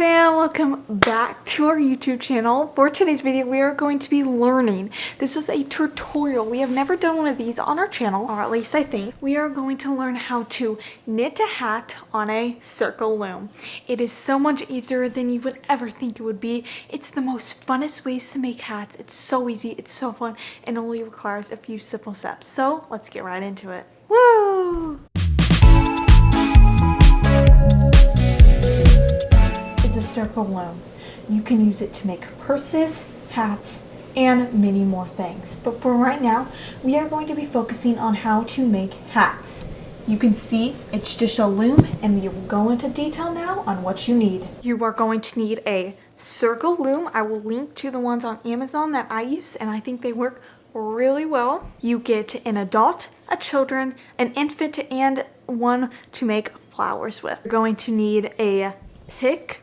fam, welcome back to our YouTube channel. For today's video, we are going to be learning. This is a tutorial. We have never done one of these on our channel, or at least I think. We are going to learn how to knit a hat on a circle loom. It is so much easier than you would ever think it would be. It's the most funnest ways to make hats. It's so easy, it's so fun, and only requires a few simple steps. So let's get right into it. Woo! Is a circle loom. You can use it to make purses, hats, and many more things. But for right now, we are going to be focusing on how to make hats. You can see it's just a loom, and we will go into detail now on what you need. You are going to need a circle loom. I will link to the ones on Amazon that I use, and I think they work really well. You get an adult, a children, an infant, and one to make flowers with. You're going to need a pick.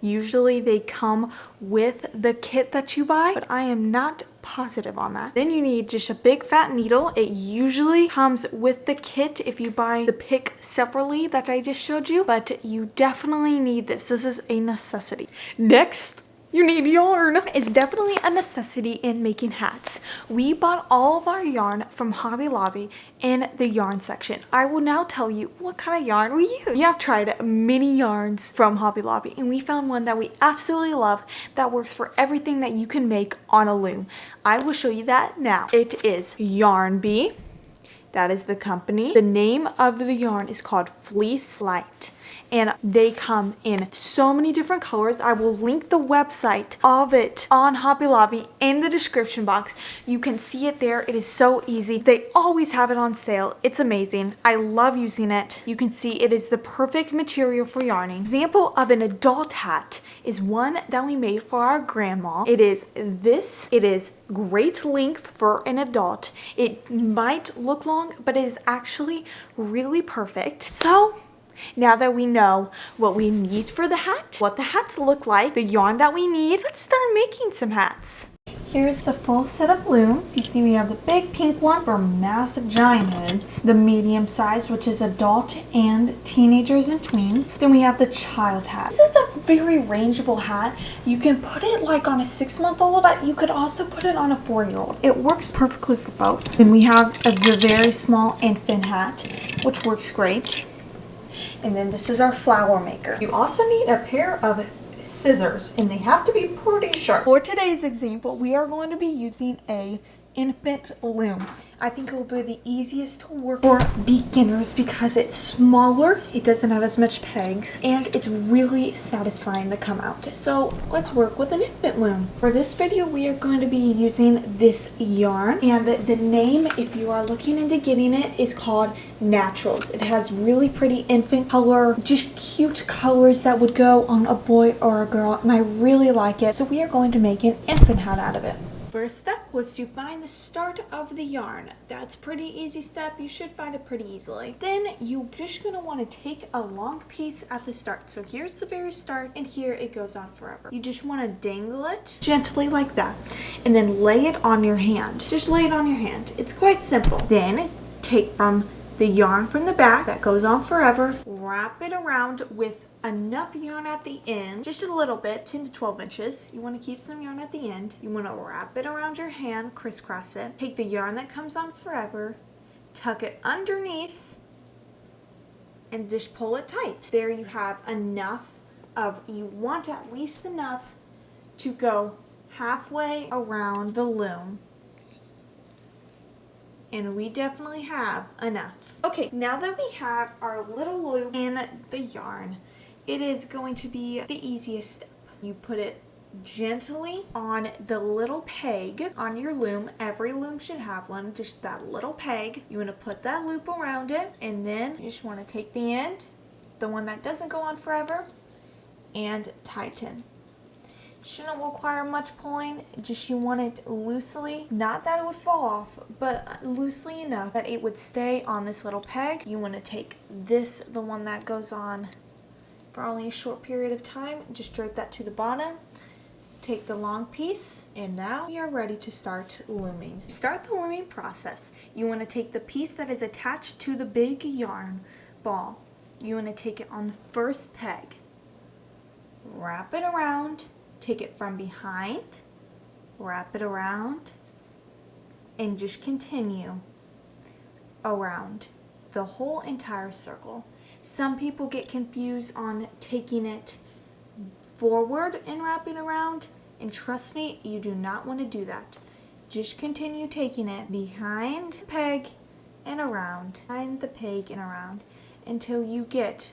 Usually they come with the kit that you buy, but I am not positive on that. Then you need just a big fat needle. It usually comes with the kit if you buy the pick separately that I just showed you, but you definitely need this. This is a necessity. Next, you need yarn. It's definitely a necessity in making hats. We bought all of our yarn from Hobby Lobby in the yarn section. I will now tell you what kind of yarn we use. We have tried many yarns from Hobby Lobby, and we found one that we absolutely love that works for everything that you can make on a loom. I will show you that now. It is Yarn Bee. That is the company. The name of the yarn is called Fleece Light, and they come in so many different colors. I will link the website of it on Hobby Lobby in the description box. You can see it there. It is so easy. They always have it on sale. It's amazing. I love using it. You can see it is the perfect material for yarning. Example of an adult hat is one that we made for our grandma. It is this. It is great length for an adult. It might look long, but it is actually really perfect. So now that we know what we need for the hat, what the hats look like, the yarn that we need, let's start making some hats. Here's the full set of looms. You see we have the big pink one for massive giant heads, the medium size, which is adult and teenagers and tweens. Then we have the child hat. This is a very rangeable hat. You can put it like on a 6-month-old, but you could also put it on a 4-year-old. It works perfectly for both. Then we have the very small infant hat, which works great. And then this is our flower maker. You also need a pair of scissors, and they have to be pretty sharp. For today's example, we are going to be using a infant loom. I think it will be the easiest to work for beginners because it's smaller, it doesn't have as much pegs, and it's really satisfying to come out. So let's work with an infant loom. For this video, we are going to be using this yarn, and the name, if you are looking into getting it, is called Naturals. It has really pretty infant color, just cute colors that would go on a boy or a girl, and I really like it. So we are going to make an infant hat out of it. First step was to find the start of the yarn. That's a pretty easy step. You should find it pretty easily. Then you're just going to want to take a long piece at the start. So here's the very start, and here it goes on forever. You just want to dangle it gently like that, and then lay it on your hand. Just lay it on your hand. It's quite simple. Then take from the yarn from the back that goes on forever, wrap it around with enough yarn at the end, just a little bit, 10 to 12 inches. You want to keep some yarn at the end. You want to wrap it around your hand, crisscross it. Take the yarn that comes on forever, tuck it underneath, and just pull it tight. There you have enough of, you want at least enough to go halfway around the loom. And we definitely have enough. Okay, now that we have our little loop in the yarn, it is going to be the easiest step. You put it gently on the little peg on your loom. Every loom should have one, just that little peg. You want to put that loop around it, and then you just want to take the end, the one that doesn't go on forever, and tighten. Shouldn't require much pulling, just you want it loosely, not that it would fall off, but loosely enough that it would stay on this little peg. You want to take this, the one that goes on for only a short period of time, just drape that to the bottom, take the long piece, and now we are ready to start looming. To start the looming process, you want to take the piece that is attached to the big yarn ball. You want to take it on the first peg. wrap it around, take it from behind, wrap it around, and just continue around the whole entire circle. Some people get confused on taking it forward and wrapping around, and trust me, you do not want to do that. Just continue taking it behind the peg and around, behind the peg and around, until you get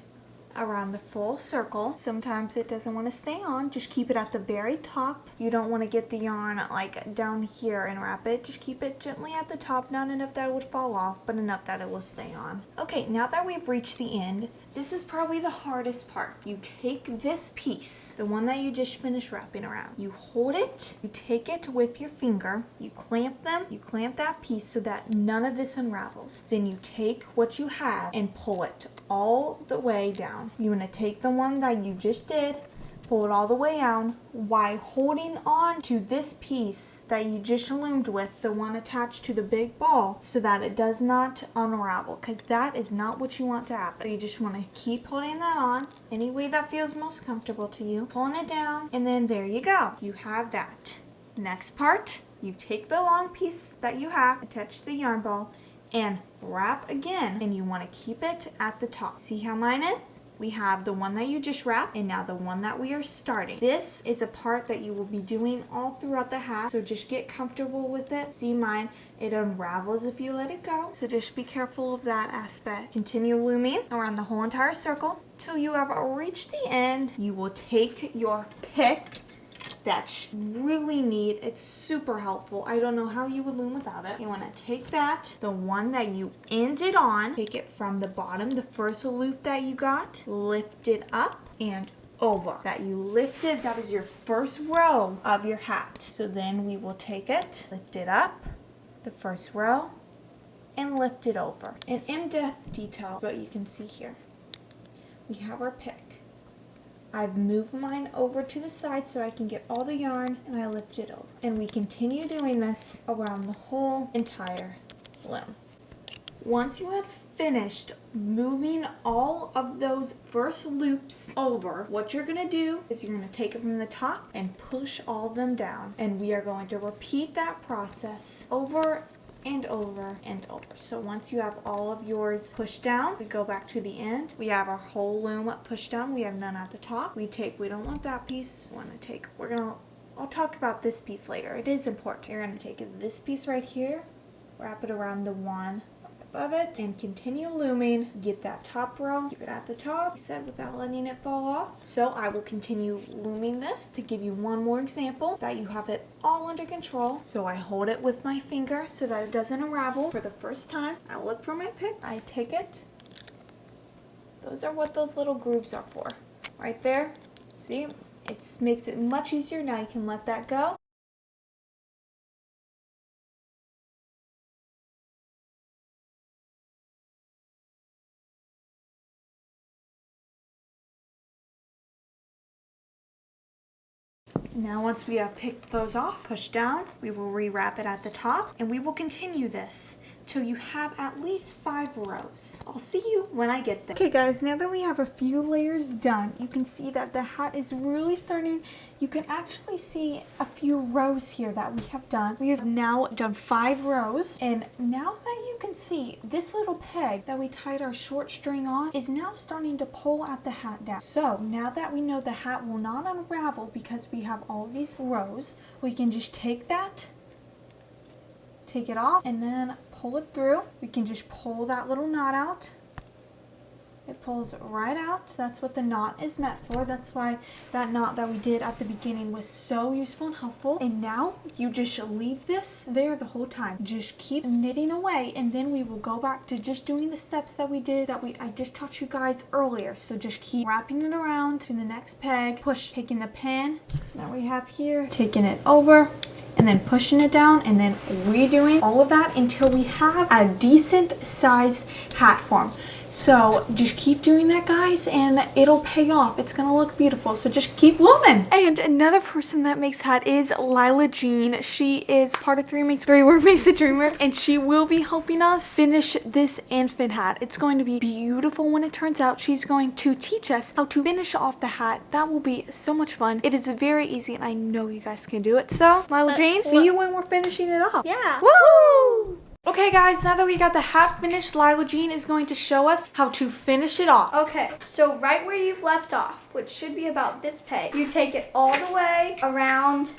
around the full circle. Sometimes it doesn't want to stay on. Just keep it at the very top. You don't want to get the yarn like down here and wrap it. Just keep it gently at the top, not enough that it would fall off, but enough that it will stay on. Okay, now that we've reached the end, this is probably the hardest part. You take this piece, the one that you just finished wrapping around, you hold it, you take it with your finger, you clamp that piece so that none of this unravels. Then you take what you have and pull it all the way down. You want to take the one that you just did, pull it all the way down while holding on to this piece that you just loomed with, the one attached to the big ball, so that it does not unravel, because that is not what you want to happen. You just want to keep holding that on any way that feels most comfortable to you, pulling it down, and then there you go. You have that. Next part, you take the long piece that you have, attach to the yarn ball, and wrap again, and you want to keep it at the top. See how mine is? We have the one that you just wrapped, and now the one that we are starting. This is a part that you will be doing all throughout the hat, so just get comfortable with it. See mine, it unravels if you let it go, so just be careful of that aspect. Continue looming around the whole entire circle till you have reached the end. You will take your pick. That's really neat. It's super helpful. I don't know how you would loom without it. You want to take that, the one that you ended on, take it from the bottom, the first loop that you got, lift it up and over. That you lifted, that is your first row of your hat. So then we will take it, lift it up, the first row, and lift it over. An in-depth detail, but you can see here. We have our pick. I've moved mine over to the side so I can get all the yarn, and I lift it over. And we continue doing this around the whole entire loom. Once you have finished moving all of those first loops over, what you're going to do is you're going to take it from the top and push all of them down. And we are going to repeat that process over and over and over. So once you have all of yours pushed down, we go back to the end. We have our whole loom pushed down. We have none at the top. We don't want that piece. I'll talk about this piece later. It is important. You're gonna take this piece right here, wrap it around the one above it, and continue looming. Get that top row, keep it at the top, without letting it fall off. So I will continue looming this to give you one more example that you have it all under control. So I hold it with my finger so that it doesn't unravel for the first time. I look for my pick, I take it. Those are what those little grooves are for. Right there, see? It makes it much easier. Now you can let that go. Now once we have picked those off, push down, we will rewrap it at the top, and we will continue this till you have at least 5 rows. I'll see you when I get there. Okay guys, now that we have a few layers done, you can see that the hat is really starting. You can actually see a few rows here that we have done. We have now done 5 rows, and now that you can see, this little peg that we tied our short string on is now starting to pull at the hat down. So now that we know the hat will not unravel because we have all these rows, we can just take that, take it off, and then pull it through. We can just pull that little knot out. It pulls right out. That's what the knot is meant for. That's why that knot that we did at the beginning was so useful and helpful. And now you just leave this there the whole time. Just keep knitting away, and then we will go back to just doing the steps that we did I just taught you guys earlier. So just keep wrapping it around to the next peg, taking the pin that we have here, taking it over, and then pushing it down, and then redoing all of that until we have a decent sized hat form. So just keep doing that, guys, and it'll pay off. It's gonna look beautiful, so just keep looming. And another person that makes hat is Lila Jean. She is part of 3 Makes 3 Work Makes a Dreamer, and she will be helping us finish this infant hat. It's going to be beautiful when it turns out. She's going to teach us how to finish off the hat. That will be so much fun. It is very easy, and I know you guys can do it. So, Lila Jean, see you when we're finishing it off. Yeah. Woo! Okay, guys, now that we got the hat finished, Lila Jean is going to show us how to finish it off. Okay, so right where you've left off, which should be about this peg, you take it all the way around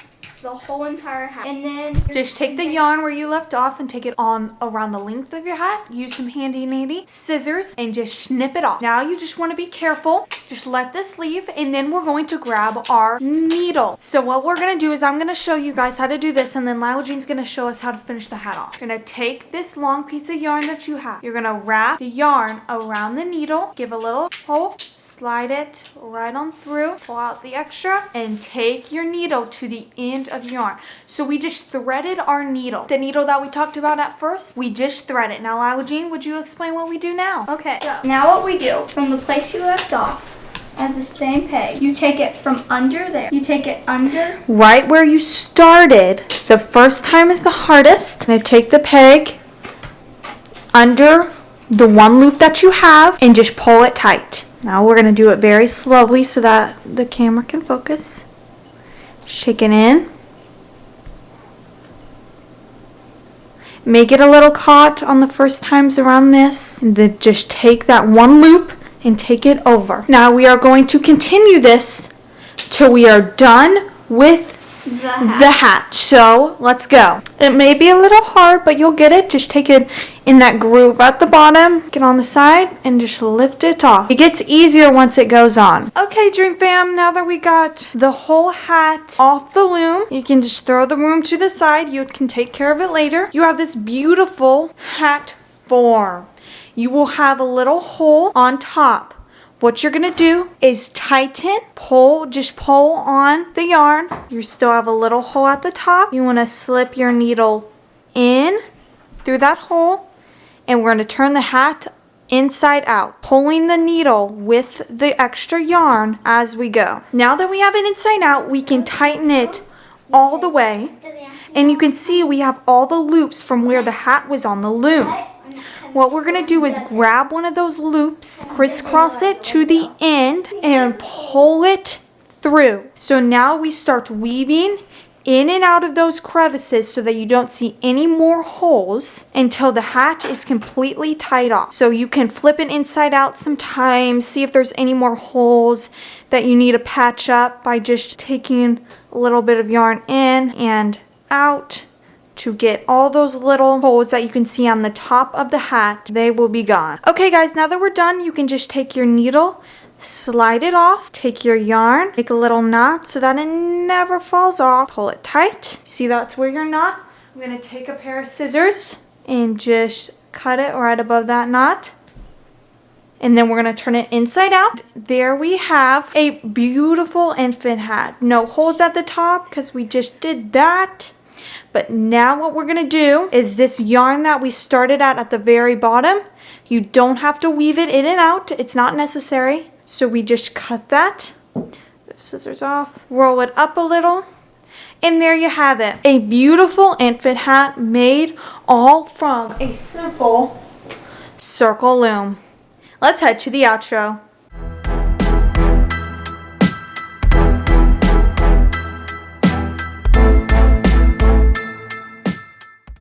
the whole entire hat, and then just take the yarn where you left off and take it on around the length of your hat. Use some handy dandy scissors and just snip it off. Now you just want to be careful. Just let this leave, and then we're going to grab our needle. So what we're going to do is I'm going to show you guys how to do this, and then Lila Jean's going to show us how to finish the hat off. You're going to take this long piece of yarn that you have. You're going to wrap the yarn around the needle, give a little hole, slide it right on through, pull out the extra, and take your needle to the end of yarn. So we just threaded our needle. The needle that we talked about at first, we just thread it. Now, Lila Jean, would you explain what we do now? Okay, so now what we do, from the place you left off, as the same peg, you take it from under there. You take it under. Right where you started. The first time is the hardest. I'm going to take the peg under the one loop that you have and just pull it tight. Now we're going to do it very slowly so that the camera can focus. Shake it in. Make it a little caught on the first times around this. And then just take that one loop and take it over. Now we are going to continue this till we are done with the hat. So let's go. It may be a little hard, but you'll get it. Just take it in that groove at the bottom, get on the side, and just lift it off. It gets easier once it goes on. Okay, Dream Fam, now that we got the whole hat off the loom, you can just throw the loom to the side. You can take care of it later. You have this beautiful hat form. You will have a little hole on top. What you're going to do is tighten, just pull on the yarn. You still have a little hole at the top. You want to slip your needle in through that hole, and we're going to turn the hat inside out, pulling the needle with the extra yarn as we go. Now that we have it inside out, we can tighten it all the way, and you can see we have all the loops from where the hat was on the loom. What we're going to do is grab one of those loops, crisscross it to the end, and pull it through. So now we start weaving in and out of those crevices so that you don't see any more holes until the hat is completely tied off. So you can flip it inside out sometimes, see if there's any more holes that you need to patch up by just taking a little bit of yarn in and out to get all those little holes that you can see on the top of the hat. They will be gone. Okay guys, now that we're done, you can just take your needle, slide it off, take your yarn, make a little knot so that it never falls off, pull it tight. See, that's where your knot. I'm going to take a pair of scissors and just cut it right above that knot. And then we're going to turn it inside out. There we have a beautiful infant hat. No holes at the top because we just did that. But now what we're going to do is this yarn that we started at the very bottom, you don't have to weave it in and out. It's not necessary. So we just cut that, the scissors off, roll it up a little, and there you have it. A beautiful infant hat made all from a simple circle loom. Let's head to the outro.